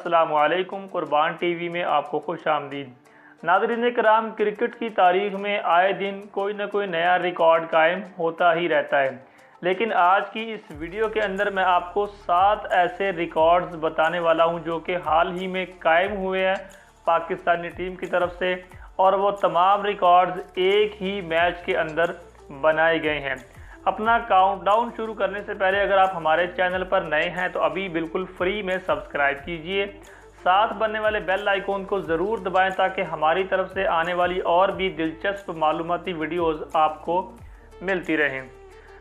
अस्सलामु अलैकुम। कुर्बान टीवी में आपको खुश आमदीद। नाज़रीन कराम, क्रिकेट की तारीख में आए दिन कोई ना कोई नया रिकॉर्ड कायम होता ही रहता है, लेकिन आज की इस वीडियो के अंदर मैं आपको 7 ऐसे रिकॉर्ड्स बताने वाला हूं जो कि हाल ही में कायम हुए हैं पाकिस्तानी टीम की तरफ से, और वो तमाम रिकॉर्ड्स एक ही मैच के अंदर बनाए गए हैं। अपना काउंटडाउन शुरू करने से पहले अगर आप हमारे चैनल पर नए हैं तो अभी बिल्कुल फ्री में सब्सक्राइब कीजिए, साथ बनने वाले बेल आइकॉन को ज़रूर दबाएं ताकि हमारी तरफ से आने वाली और भी दिलचस्प मालूमाती वीडियोस आपको मिलती रहें।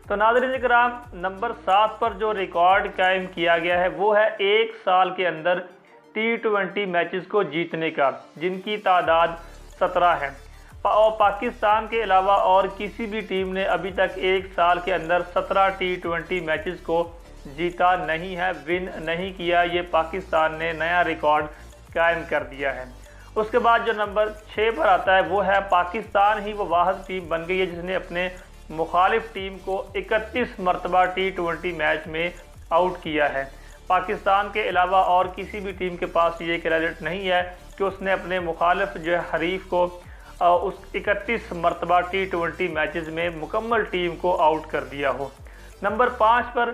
तो नाज़रीन इकराम, नंबर 7 पर जो रिकॉर्ड कायम किया गया है वो है 1 साल के अंदर T20 मैचेस को जीतने का, जिनकी तादाद 17 है। और पाकिस्तान के अलावा और किसी भी टीम ने अभी तक 1 साल के अंदर 17 T20 मैचेस को जीता नहीं है, विन नहीं किया। ये पाकिस्तान ने नया रिकॉर्ड कायम कर दिया है। उसके बाद जो नंबर 6 पर आता है वो है पाकिस्तान ही वो वाहिद टीम बन गई है जिसने अपने मुखालिफ टीम को 31 मरतबा T20 मैच में आउट किया है। पाकिस्तान के अलावा और किसी भी टीम के पास ये क्रेडिट नहीं है कि उसने अपने मुखालिफ जो है हरीफ को उस 31 मरतबा T20 मैचेस में मुकम्मल टीम को आउट कर दिया हो। नंबर 5 पर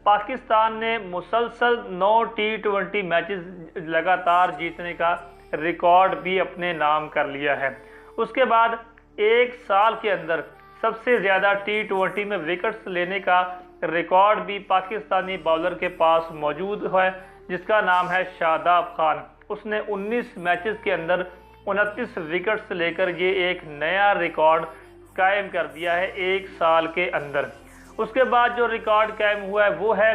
पाकिस्तान ने मुसलसल 9 T20 मैचेस लगातार जीतने का रिकॉर्ड भी अपने नाम कर लिया है। उसके बाद 1 साल के अंदर सबसे ज़्यादा T20 में विकेट्स लेने का रिकॉर्ड भी पाकिस्तानी बॉलर के पास मौजूद है, जिसका नाम है शादाब खान। उसने 19 मैचेस के अंदर 29 विकेट्स लेकर ये एक नया रिकॉर्ड कायम कर दिया है 1 साल के अंदर। उसके बाद जो रिकॉर्ड कायम हुआ है वो है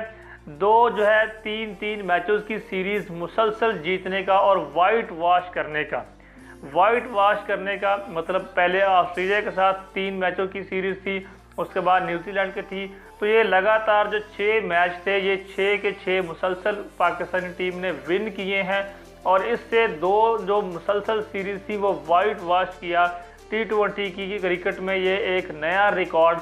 3 मैचों की सीरीज़ मुसलसल जीतने का और वाइट वॉश करने का। वाइट वॉश करने का मतलब पहले ऑस्ट्रेलिया के साथ 3 मैचों की सीरीज़ थी, उसके बाद न्यूजीलैंड की थी। तो ये लगातार जो 6 मैच थे ये 6 के 6 मुसलसल पाकिस्तानी टीम ने विन किए हैं, और इससे 2 जो मुसलसल सीरीज़ थी वो वाइट वॉश किया T20 की क्रिकेट में। ये एक नया रिकॉर्ड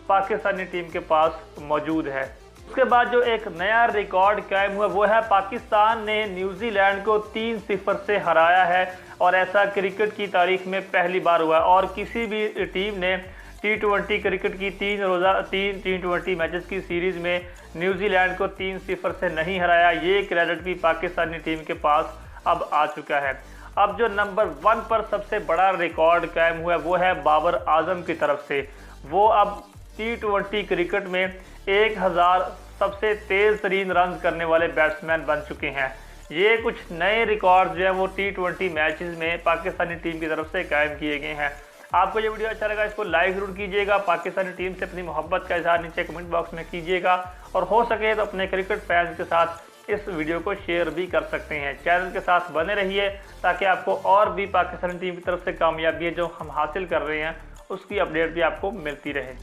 पाकिस्तानी टीम के पास मौजूद है। उसके बाद जो एक नया रिकॉर्ड कायम हुआ वो है पाकिस्तान ने न्यूजीलैंड को 3-0 से हराया है, और ऐसा क्रिकेट की तारीख में पहली बार हुआ है। और किसी भी टीम ने T20 क्रिकेट की 3 T20 मैचेस की सीरीज़ में न्यूजीलैंड को 3-0 से नहीं हराया। ये क्रेडिट भी पाकिस्तानी टीम के पास अब आ चुका है। अब जो नंबर 1 पर सबसे बड़ा रिकॉर्ड कायम हुआ है वो है बाबर आजम की तरफ से। वो अब T20 क्रिकेट में 1000 सबसे तेज़ तरीन रन करने वाले बैट्समैन बन चुके हैं। ये कुछ नए रिकॉर्ड जो है वो T20 मैचेस में पाकिस्तानी टीम की तरफ से कायम किए गए हैं। आपको ये वीडियो अच्छा लगा इसको लाइक ज़रूर कीजिएगा, पाकिस्तानी टीम से अपनी मोहब्बत का इजहार नीचे कमेंट बॉक्स में कीजिएगा, और हो सके तो अपने क्रिकेट फैंस के साथ इस वीडियो को शेयर भी कर सकते हैं। चैनल के साथ बने रहिए ताकि आपको और भी पाकिस्तानी टीम की तरफ से कामयाबियाँ जो हम हासिल कर रहे हैं उसकी अपडेट भी आपको मिलती रहे।